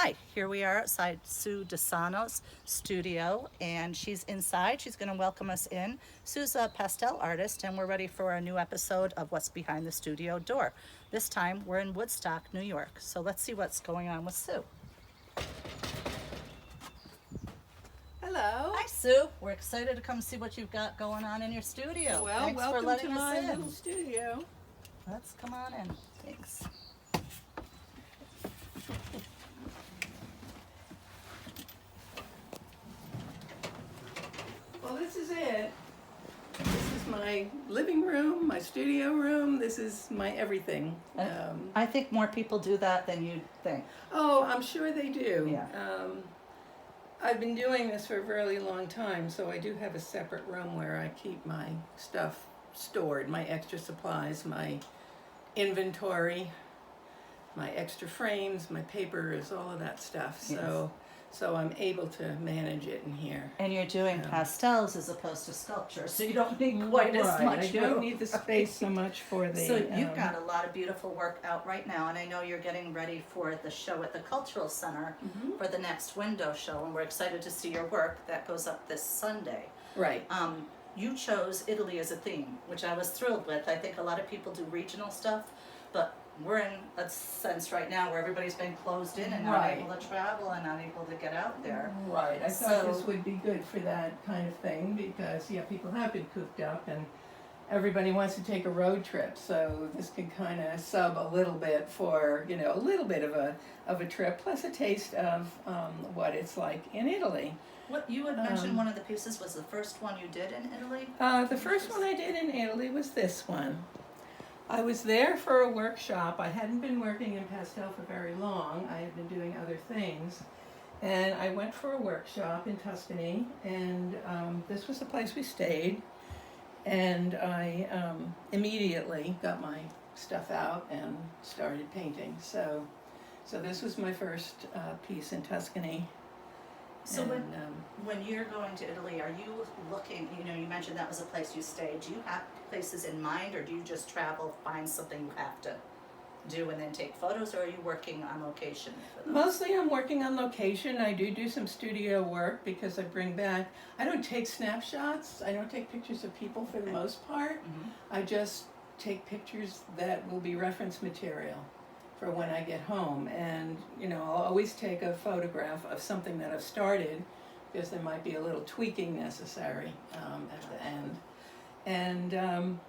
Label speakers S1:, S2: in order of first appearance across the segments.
S1: Hi, here we are outside Sue DeSanna's studio, and she's inside. She's going to welcome us in. Sue's a pastel artist, and we're ready for a new episode of What's Behind the Studio Door. This time, we're in Woodstock, New York. So let's see what's going on with Sue.
S2: Hello.
S1: Hi, Sue. We're excited to come see what you've got going on in your studio.
S2: Well,
S1: Thanks for
S2: welcome to
S1: letting us
S2: my
S1: in.
S2: little studio.
S1: Let's come on in. Thanks.
S2: Well, this is it. This is my living room, my studio room. This is my everything.
S1: I think more people do that than you'd think.
S2: Oh, I'm sure they do.
S1: Yeah.
S2: I've been doing this for a very long time, so I do have a separate room where I keep my stuff stored, my extra supplies, my inventory, my extra frames, my papers, all of that stuff. So I'm able to manage it in here.
S1: And you're doing pastels as opposed to sculpture, so you don't need quite as much
S2: I don't
S1: room.
S2: need the space so much for the.
S1: So you've got a lot of beautiful work out right now, and I know you're getting ready for the show at the Cultural Center for the next window show, and we're excited to see your work. That goes up this Sunday.
S2: Right.
S1: You chose Italy as a theme, which I was thrilled with. I think a lot of people do regional stuff, but we're in a sense right now where everybody's been closed in and not able to travel and not able to get out there.
S2: Right. I thought this would be good for that kind of thing because people have been cooped up and everybody wants to take a road trip, so this can kind of sub a little bit for a little bit of a trip, plus a taste of what it's like in Italy.
S1: What you had mentioned, one of the pieces was the first one you did in Italy?
S2: The first one I did in Italy was this one. I was there for a workshop. I hadn't been working in pastel for very long. I had been doing other things. And I went for a workshop in Tuscany, and this was the place we stayed. And I immediately got my stuff out and started painting. So this was my first piece in Tuscany.
S1: So when you're going to Italy, are you looking, you mentioned that was a place you stayed. Do you have places in mind, or do you just travel, find something you have to do and then take photos, or are you working on location for those?
S2: Mostly I'm working on location. I do some studio work because I don't take snapshots. I don't take pictures of people for the most part. I just take pictures that will be reference material for when I get home, and I'll always take a photograph of something that I've started because there might be a little tweaking necessary at the end. And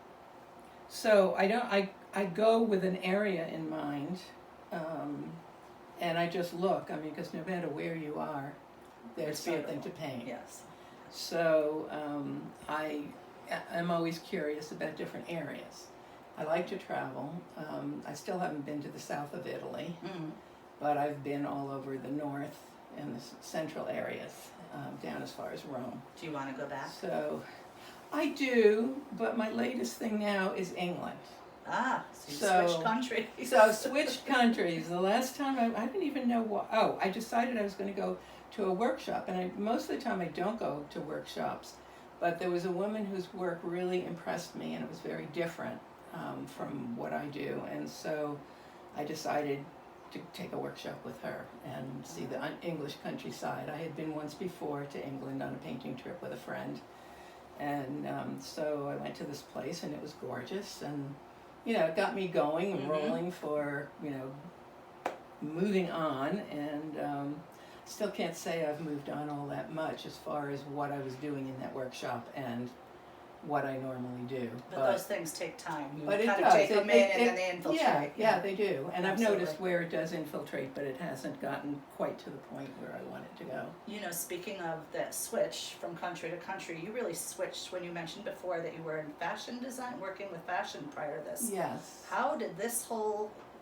S2: so I go with an area in mind, and I just look. Because no matter where you are, there's something to paint.
S1: Yes.
S2: So I'm always curious about different areas. I like to travel. I still haven't been to the south of Italy, but I've been all over the north and the central areas, down as far as Rome.
S1: Do you want to go back?
S2: So I do, but my latest thing now is England.
S1: So you switched countries.
S2: So switched countries. The last time I didn't even know what. I decided I was going to go to a workshop, and most of the time I don't go to workshops, but there was a woman whose work really impressed me, and it was very different from what I do, and so I decided to take a workshop with her and see the English countryside. I had been once before to England on a painting trip with a friend, and so I went to this place, and it was gorgeous, and it got me going and rolling for moving on, and still can't say I've moved on all that much as far as what I was doing in that workshop and what I normally do.
S1: But those things take time. You
S2: But it
S1: kind
S2: does.
S1: of take them in and then they infiltrate.
S2: Yeah, they do. And I've
S1: Absolutely.
S2: noticed where it does infiltrate, but it hasn't gotten quite to the point where I want it to go.
S1: Speaking of that switch from country to country, you really switched when you mentioned before that you were in fashion design, working with fashion prior to this.
S2: Yes.
S1: How did this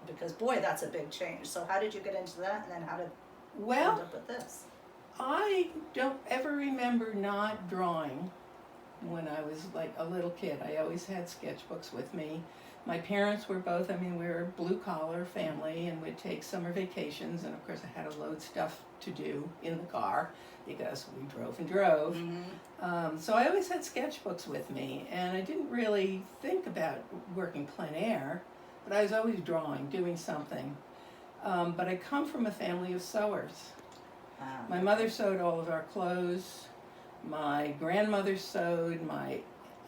S1: because boy, that's a big change. So how did you get into that, and then how did you end up with this?
S2: I don't ever remember not drawing when I was like a little kid. I always had sketchbooks with me. My parents were both, we were a blue collar family and would take summer vacations, and of course I had a load stuff to do in the car because we drove and drove. So I always had sketchbooks with me, and I didn't really think about working plein air, but I was always drawing, doing something. But I come from a family of sewers.
S1: Ah,
S2: My mother sewed all of our clothes. My grandmother sewed. My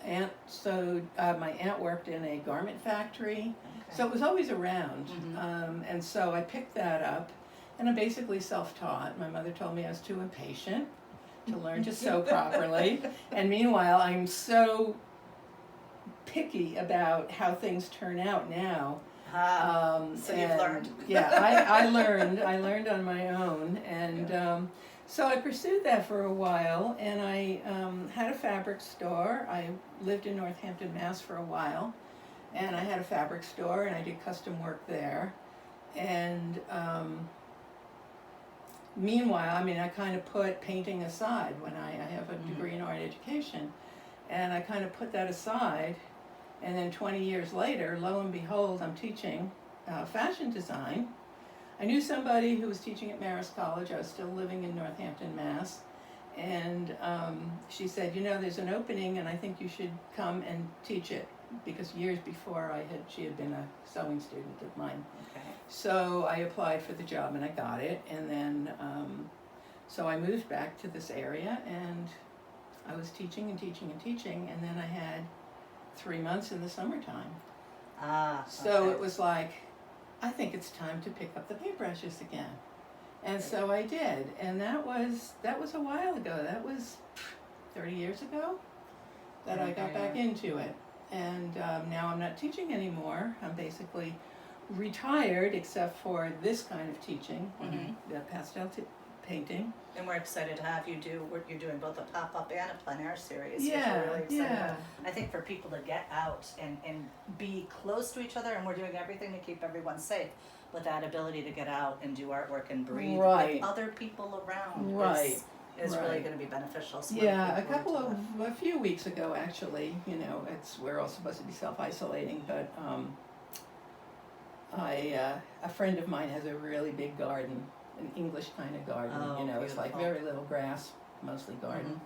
S2: aunt sewed. My aunt worked in a garment factory.
S1: okay.
S2: So it was always around.
S1: Mhm.
S2: And so I picked that up. And I'm basically self-taught. My mother told me I was too impatient to learn to sew properly. And meanwhile, I'm so picky about how things turn out now.
S1: So you've learned.
S2: Yeah, I learned on my own, and so I pursued that for a while, and I had a fabric store. I lived in Northampton, Mass for a while, and I had a fabric store, and I did custom work there, and meanwhile, I mean, I kind of put painting aside when I have a degree in art education, and I kind of put that aside. And then 20 years later, lo and behold, I'm teaching fashion design. I knew somebody who was teaching at Marist College. I was still living in Northampton, Mass. And she said, you know, there's an opening and I think you should come and teach it. Because years before she had been a sewing student of mine.
S1: Okay.
S2: So I applied for the job and I got it. And then, so I moved back to this area and I was teaching and teaching and teaching. And then I had 3 months in the summertime. So
S1: okay.
S2: it was like, I think it's time to pick up the paintbrushes again. And so I did. And that was a while ago. That was 30 years ago that I got back into it. And now I'm not teaching anymore. I'm basically retired except for this kind of teaching, the pastel painting.
S1: And we're excited to have you do, you're doing both a pop-up and a plein air series. Which
S2: Yeah,
S1: we're really excited
S2: yeah.
S1: about. I think for people to get out and be close to each other, and we're doing everything to keep everyone safe, but that ability to get out and do artwork and breathe
S2: Right.
S1: with other people around
S2: Right.
S1: is really
S2: Right.
S1: going to be beneficial. So
S2: Yeah,
S1: we're
S2: a few weeks ago actually, you know, we're all supposed to be self-isolating, but a friend of mine has a really big garden, an English kind of garden,
S1: Oh,
S2: you know, it's like
S1: beautiful.
S2: very little grass, mostly garden.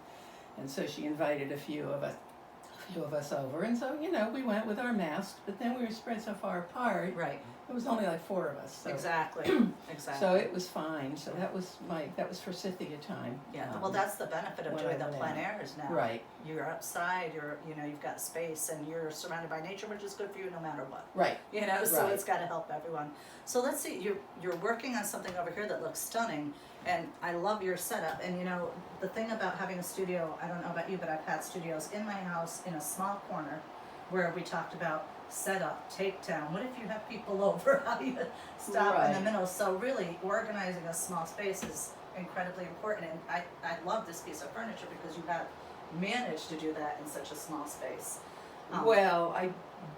S2: And so she invited a few of us over, and so, you know, we went with our masks, but then we were spread so far apart,
S1: Right.
S2: it was only like 4 of us, so.
S1: Exactly. Exactly.
S2: So it was fine, so that was forsythia time.
S1: Yeah, well, that's the benefit of
S2: when
S1: doing
S2: I
S1: the
S2: went
S1: plein
S2: out.
S1: airs now.
S2: Right,
S1: You're outside, you've got space, and you're surrounded by nature, which is good for you no matter what.
S2: right.
S1: You know, so
S2: Right.
S1: it's got to help everyone. So let's see, you're working on something over here that looks stunning, and I love your setup. And you know, the thing about having a studio, I don't know about you, but I've had studios in my house in a small corner, where we talked about setup, takedown. What if you have people over? How do you stop in the
S2: Right.
S1: middle? So really, organizing a small space is incredibly important. And I love this piece of furniture because you have managed to do that in such a small space.
S2: Well, I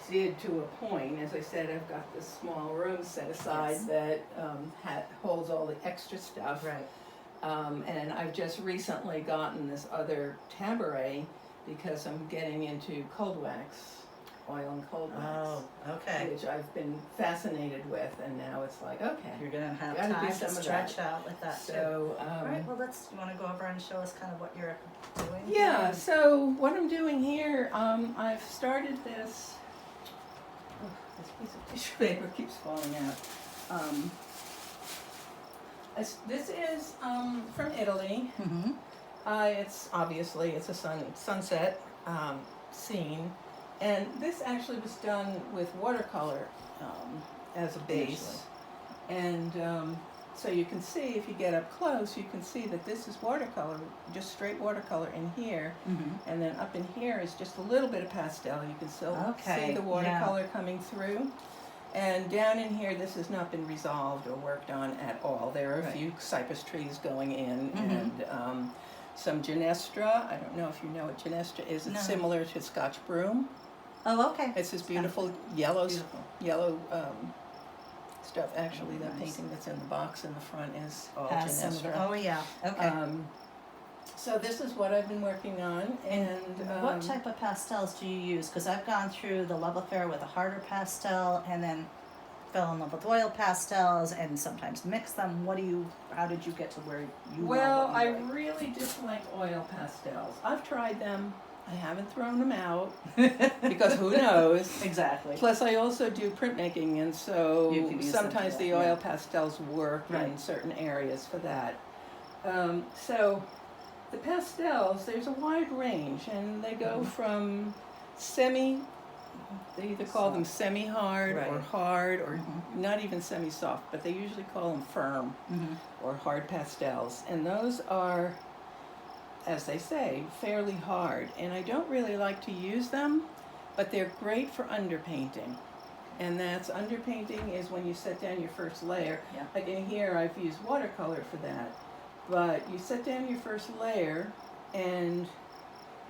S2: did to a point. As I said, I've got this small room set aside
S1: Yes.
S2: that holds all the extra stuff.
S1: Right.
S2: And I've just recently gotten this other taboret because I'm getting into cold wax, oil and cold wax,
S1: Oh, okay.
S2: which I've been fascinated with. And now it's like, okay,
S1: You're gonna have
S2: Gotta do
S1: time to
S2: some of
S1: stretch
S2: that.
S1: out like that too.
S2: so.
S1: All right. Well, you want to go over and show us kind of what you're doing?
S2: Yeah,
S1: here?
S2: so what I'm doing here, I've started this. Oh, this piece of tissue paper keeps falling out. This is from Italy.
S1: Mm-hmm.
S2: It's a sunset scene, and this actually was done with watercolor as a base, and so you can see, if you get up close, you can see that this is watercolor, just straight watercolor in here,
S1: Mm-hmm.
S2: and then up in here is just a little bit of pastel. You can still
S1: Okay,
S2: see the watercolor coming through. And down in here, this has not been resolved or worked on at all. There are a
S1: Right.
S2: few cypress trees going in,
S1: Mhm.
S2: and some genestra. I don't know if you know what genestra is. It's
S1: No.
S2: similar to Scotch broom.
S1: Oh, okay.
S2: It's this beautiful yellow
S1: Beautiful.
S2: yellow stuff. Actually,
S1: Oh,
S2: that
S1: nice.
S2: painting that's in the box in the front is all
S1: Has some of the-
S2: genestra.
S1: oh yeah. Okay.
S2: So this is what I've been working on, and
S1: What type of pastels do you use? Because I've gone through the love affair with a harder pastel, and then fell in love with oil pastels, and sometimes mix them. How did you get to where you?
S2: Well,
S1: know what
S2: I
S1: you like?
S2: really dislike oil pastels. I've tried them. I haven't thrown them out because who knows.
S1: Exactly.
S2: Plus, I also do printmaking, and
S1: You
S2: so
S1: can use them
S2: sometimes
S1: for
S2: the
S1: that,
S2: oil
S1: yeah.
S2: pastels work in
S1: Right.
S2: certain areas for that. So the pastels, there's a wide range, and they go from they either call them semi-hard or
S1: Right.
S2: hard, or not even semi-soft, but they usually call them firm or hard pastels. And those are, as they say, fairly hard. And I don't really like to use them, but they're great for underpainting. And that's underpainting is when you set down your first layer.
S1: Yeah.
S2: Like in here, I've used watercolor for that. But you set down your first layer, and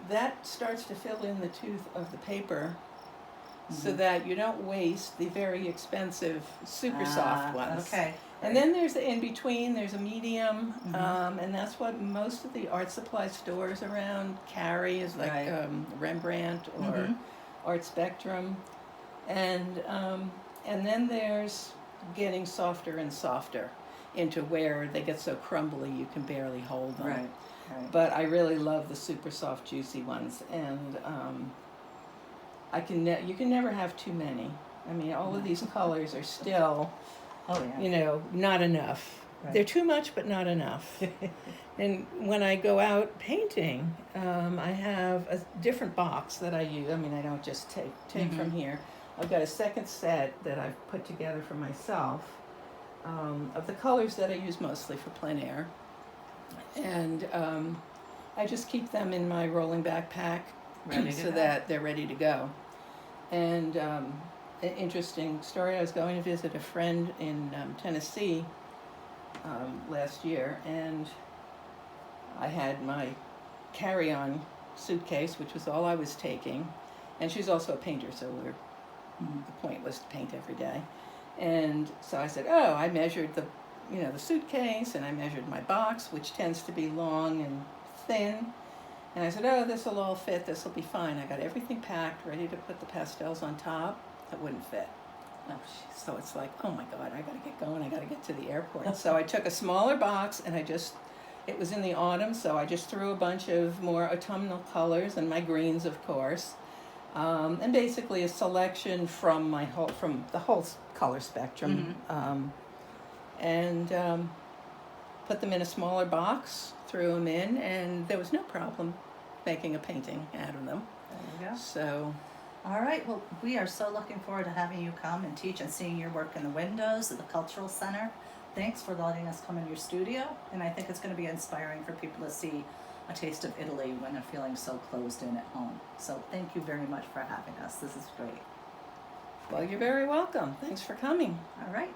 S2: that starts to fill in the tooth of the paper so that you don't waste the very expensive super soft ones.
S1: Okay.
S2: And then there's the in-between, there's a medium, and that's what most of the art supply stores around carry, is like Rembrandt or Art Spectrum. And then there's getting softer and softer into where they get so crumbly you can barely hold them.
S1: Right.
S2: But I really love the super soft, juicy ones, and you can never have too many. I mean, all of these colors are still, not enough.
S1: Right.
S2: They're too much, but not enough. And when I go out painting, I have a different box that I use. I mean, I don't just take from here. I've got a second set that I've put together for myself of the colors that I use mostly for plein air. And I just keep them in my rolling backpack so that they're ready to go. And an interesting story, I was going to visit a friend in Tennessee last year, and I had my carry-on suitcase, which was all I was taking. And she's also a painter, so the point was to paint every day. And so I said, I measured the suitcase, and I measured my box, which tends to be long and thin. And I said, this will all fit, this will be fine. I got everything packed, ready to put the pastels on top. It wouldn't fit. So it's like, oh my God, I gotta get going, I gotta get to the airport. So I took a smaller box, and it was in the autumn, so I just threw a bunch of more autumnal colors, and my greens, of course. And basically a selection from the whole color spectrum. And put them in a smaller box, threw them in, and there was no problem making a painting out of them.
S1: There you go.
S2: So,
S1: all right. Well, we are so looking forward to having you come and teach and seeing your work in the windows at the Cultural Center. Thanks for letting us come in your studio, and I think it's going to be inspiring for people to see a taste of Italy when they're feeling so closed in at home. So thank you very much for having us. This is great.
S2: well, you're very welcome. Thanks for coming.
S1: All right.